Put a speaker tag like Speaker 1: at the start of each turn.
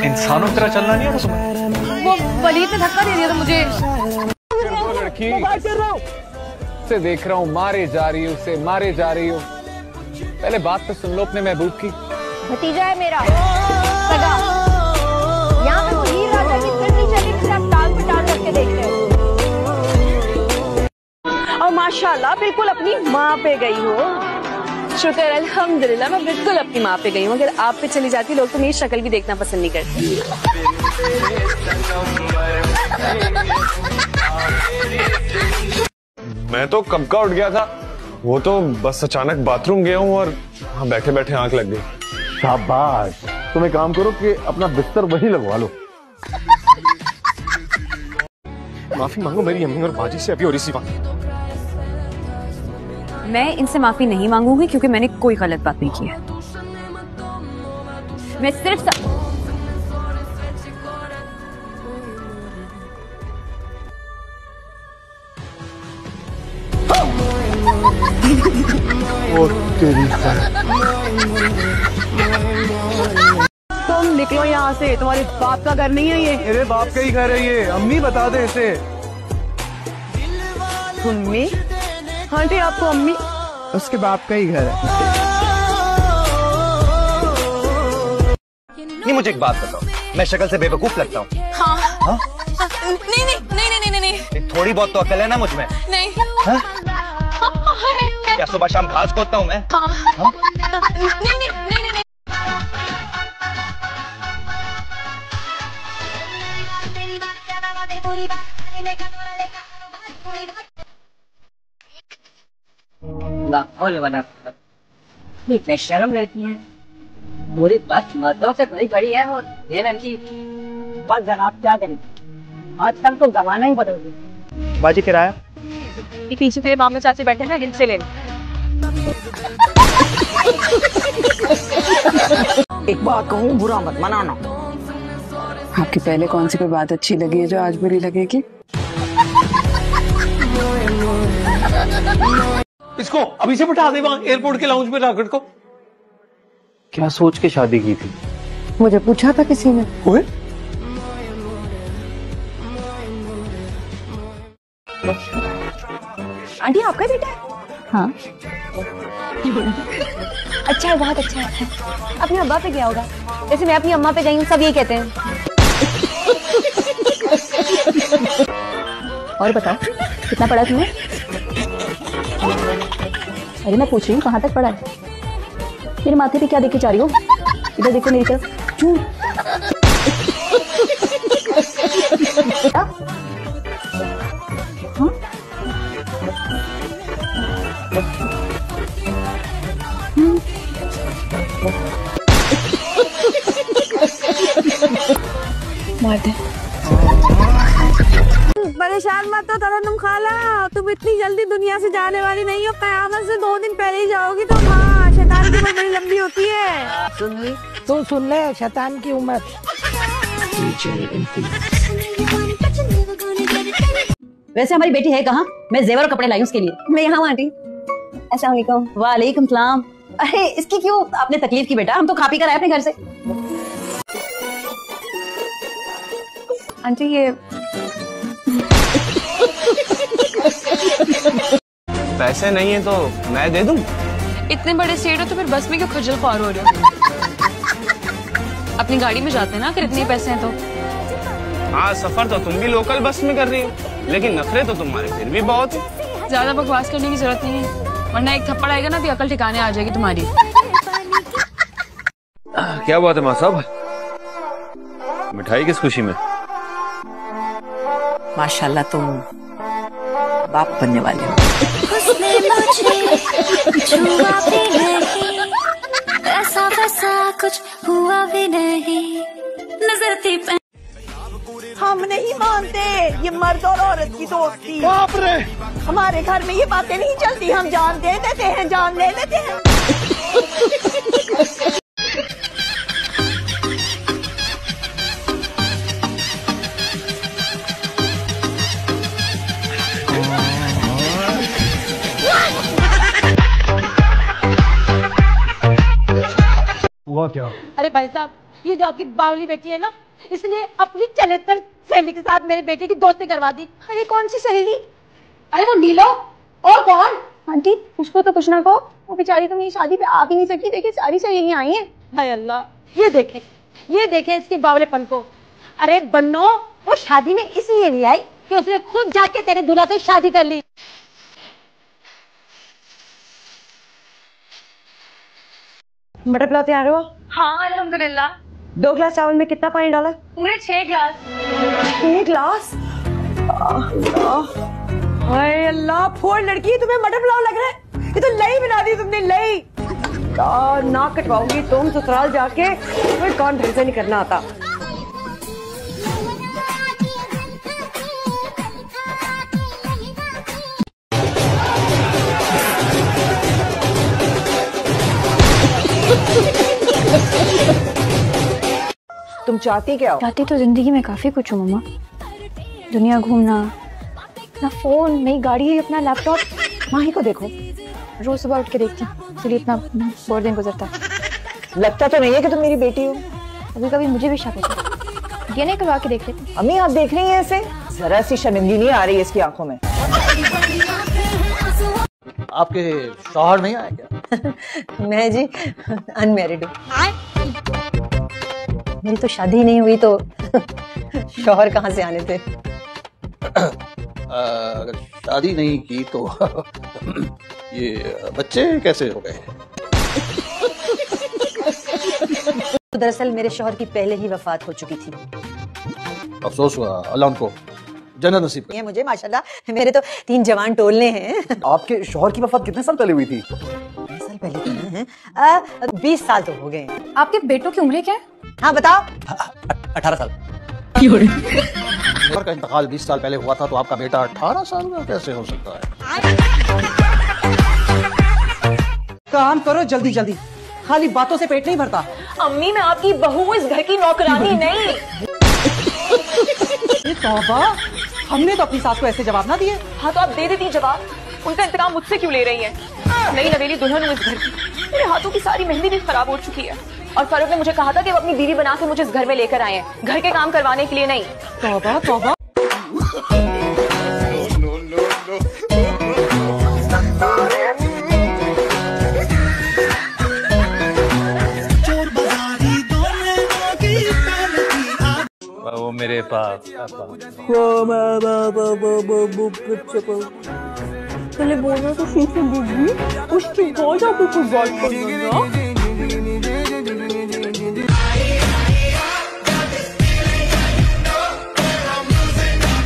Speaker 1: इंसानों की तरह चलना नहीं आता तुम्हें?
Speaker 2: वो वलीद ने धक्का दे दिया था मुझे।
Speaker 3: लड़की से देख रहा हूँ, मारे जा रही हो, उसे मारे जा रही हो। पहले बात तो सुन लो अपने महबूब की।
Speaker 4: भतीजा है मेरा सगा। यहाँ पे वो हीर राजा की फिल्म नहीं चली जिसे आप टाल पे टाल करके देखते हो। और माशाल्लाह बिल्कुल अपनी माँ पे गई हो।
Speaker 2: शुक्र अल्हम्दुलिल्लाह, मैं बिल्कुल अपनी माँ पे गई हूँ। अगर आप पे चली जाती लोग तो मेरी शक्ल भी देखना पसंद नहीं करते।
Speaker 5: मैं तो कब का उठ गया था, वो तो बस अचानक बाथरूम गया हूँ और वहाँ बैठे बैठे आंख लग गई।
Speaker 6: शाबाश, तुम एक काम करो कि अपना बिस्तर वही लगवा लो।
Speaker 5: माफी मांगो मेरी अम्मी और बाजी से अभी और इसी बात।
Speaker 2: मैं इनसे माफी नहीं मांगूंगी क्योंकि मैंने कोई गलत बात नहीं की है। मैं सिर्फ
Speaker 4: तुम निकलो यहाँ से, तुम्हारे बाप का घर नहीं है ये।
Speaker 6: मेरे बाप का ही घर है ये, अम्मी बता दे इसे।
Speaker 4: अम्मी? हाँ जी, आपको अम्मी?
Speaker 6: उसके बाप का ही घर है।
Speaker 1: नहीं, मुझे एक बात बताओ, मैं शक्ल से बेवकूफ लगता हूँ?
Speaker 2: हाँ।
Speaker 1: हाँ?
Speaker 2: नहीं नहीं नहीं नहीं नहीं नहीं,
Speaker 1: थोड़ी बहुत तो अकल है ना मुझ में?
Speaker 2: नहीं।
Speaker 1: हाँ? क्या सुबह शाम घास खोदता हूँ मैं?
Speaker 2: हाँ।
Speaker 1: हाँ?
Speaker 2: नहीं नहीं नहीं नहीं।
Speaker 7: इतने शर्म रहती है, पूरी बात मर्दों से बड़ी बड़ी है। और ये लड़की बस जनाब क्या करें, आजकल तो जमाना ही बदल गया।
Speaker 6: बाजी किराया
Speaker 4: पीछे तेरे मामले चाची बैठे हैं, इनसे ले।
Speaker 7: एक बात कहूँ, बुरा मत मनाना।
Speaker 8: आपकी पहले कौन सी कोई बात अच्छी लगी है जो आज बुरी लगेगी?
Speaker 9: इसको अभी से बिठा दे वहाँ एयरपोर्ट के लाउंज में रॉकेट को।
Speaker 6: क्या सोच के शादी की थी?
Speaker 8: मुझे पूछा था किसी ने।
Speaker 6: ओए?
Speaker 4: आंटी आपका बेटा है?
Speaker 8: हाँ।
Speaker 4: अच्छा है, बहुत अच्छा है। अपने अब्बा पे गया होगा, जैसे मैं अपनी अम्मा पे गई हूँ, सब ये कहते हैं। और बताओ कितना पढ़ा तुमने? अरे मैं पूछ रही हूँ कहाँ तक पढ़ा है? मेरे माथे पे क्या देखे जा रही हो? इधर देखो मेरी तरफ। चूं।
Speaker 8: मार दे।
Speaker 4: परेशान मत हो तरन्नुम खाला, तुम इतनी जल्दी दुनिया से जाने वाली नहीं हो। क़यामत से 2 दिन पहले ही जाओगी तुम। हाँ, शैतान की उम्र बड़ी लंबी होती है।
Speaker 7: तू सुन ले, शैतान की उम्र।
Speaker 2: वैसे हमारी बेटी है कहाँ? मैं जेवर और कपड़े लाई उसके लिए।
Speaker 4: मैं यहाँ हूँ आंटी। अस्सलाम वालेकुम।
Speaker 2: वालेकुम सलाम। अरे इसकी क्यों आपने तकलीफ की बेटा? हम तो खा पी कर आए अपने घर से।
Speaker 4: आंटी ये
Speaker 5: पैसे नहीं है तो मैं दे दूं?
Speaker 2: इतने बड़े सेठ हो तो फिर बस में क्यों खज्जल ख्वार हो रहे हो? अपनी गाड़ी में जाते हैं ना अगर इतने पैसे हैं तो।
Speaker 5: हाँ, सफर तो तुम भी लोकल बस में कर रही हो, लेकिन नखरे तो तुम्हारे फिर भी बहुत है।
Speaker 2: ज्यादा बकवास करने की जरूरत नहीं है, वरना एक थप्पड़ आएगा ना तो अकल ठिकाने आ जाएगी तुम्हारी।
Speaker 10: क्या बात है माँ साहब, मिठाई किस खुशी में?
Speaker 8: माशाल्लाह तुम बाप बनने वाले हो।
Speaker 11: ऐसा वैसा कुछ हुआ भी नहीं, नजर थी।
Speaker 4: हम नहीं मानते ये मर्द और औरत की दोस्ती।
Speaker 6: बाप रे,
Speaker 4: हमारे घर में ये बातें नहीं चलती। हम जान दे देते हैं, जान ले लेते हैं।
Speaker 9: हुआ क्या?
Speaker 7: अरे भाई साहब, ये जो आपकी बावली बेटी है ना, इसने अपनी चलेतर सहेली के साथ मेरे बेटे की दोस्ती करवा दी।
Speaker 4: अरे कौन सी सहेली?
Speaker 7: अरे वो नीलो। और कौन?
Speaker 4: आंटी उसको तो कुछ ना कहो, वो बेचारी तो मेरी शादी पे आ भी नहीं सकी। देखिए सारी सहेलियां आई हैं।
Speaker 7: हाय अल्लाह, ये देखे इसकी बावलेपन को। अरे बन्नो, वो शादी में इसलिए नहीं आई कि उसने खुद जाके तेरे दूल्हा से शादी कर ली।
Speaker 4: मटर पुलाव तैयार हुआ?
Speaker 2: हाँ अल्हम्दुलिल्लाह।
Speaker 4: 2 गिलास चावल में कितना पानी डाला?
Speaker 2: पूरे 6 गिलास।
Speaker 4: 6 गिलास? हाय अल्लाह, फोड़ लड़की, तुम्हें मटर पुलाव लग रहा है? ये तो लई बना दी तुमने, लई। ना कटवाऊंगी तुम ससुराल जाके, तुम्हें कौन ढंग से नहीं करना आता। तुम चाहती क्या हो?
Speaker 12: चाहती तो जिंदगी में काफी कुछ हूँ मम्मा। दुनिया घूमना, अपना फोन, नई गाड़ी, अपना लैपटॉप।
Speaker 4: माही को देखो,
Speaker 12: रोज सुबह उठ के देखती हूँ, इसलिए इतना बोर दिन गुजरता है।
Speaker 4: लगता तो नहीं है कि तुम मेरी बेटी हो।
Speaker 12: कभी कभी मुझे भी शक होता है। ये नहीं करवा के देख लेती।
Speaker 4: अम्मी आप देख रही हैं ऐसे? जरा सी शर्मिंदगी नहीं आ रही है इसकी आंखों में।
Speaker 9: आपके शौहर नहीं आए क्या?
Speaker 13: मैं जी अनमैरिड हूँ। मेरी तो शादी नहीं हुई तो शौहर कहाँ से आने थे?
Speaker 9: अगर शादी नहीं की तो ये बच्चे कैसे हो गए?
Speaker 13: तो दरअसल मेरे शौहर की पहले ही वफात हो चुकी थी।
Speaker 9: अफसोस हुआ, अल्लाह उनको जन्नत नसीब करे।
Speaker 13: मुझे माशाल्लाह मेरे तो 3 जवान टोलने हैं।
Speaker 6: आपके शौहर की वफात कितने साल पहले हुई थी?
Speaker 13: 20 साल पहले। 20 साल तो हो गए।
Speaker 12: आपके बेटों की उम्र क्या है?
Speaker 13: हाँ बताओ।
Speaker 9: 18 साल। का इंतकाल 20 साल पहले हुआ था, तो आपका बेटा 18 साल में कैसे हो सकता है?
Speaker 7: काम करो जल्दी जल्दी, खाली बातों से पेट नहीं भरता।
Speaker 2: अम्मी मैं आपकी बहू हूँ, इस घर की नौकरानी नहीं।
Speaker 7: तौबा, हमने तो अपनी सास को ऐसे जवाब ना दिए।
Speaker 2: हाँ तो आप दे देती जवाब, उनका इंतकाम मुझसे क्यों ले रही है? नई नवेली दुल्हन हूँ इस घर की, मेरे हाथों की सारी मेहंदी भी खराब हो चुकी है। और फारूक ने मुझे कहा था कि वो अपनी बीवी बना के मुझे इस घर में लेकर आए हैं, घर के काम करवाने के लिए नहीं।
Speaker 7: तौबा तौबा।
Speaker 10: वो मेरे पास
Speaker 4: पहले बोलना तो ठीक है बीबी, उसकी बहुत आपको बात करना।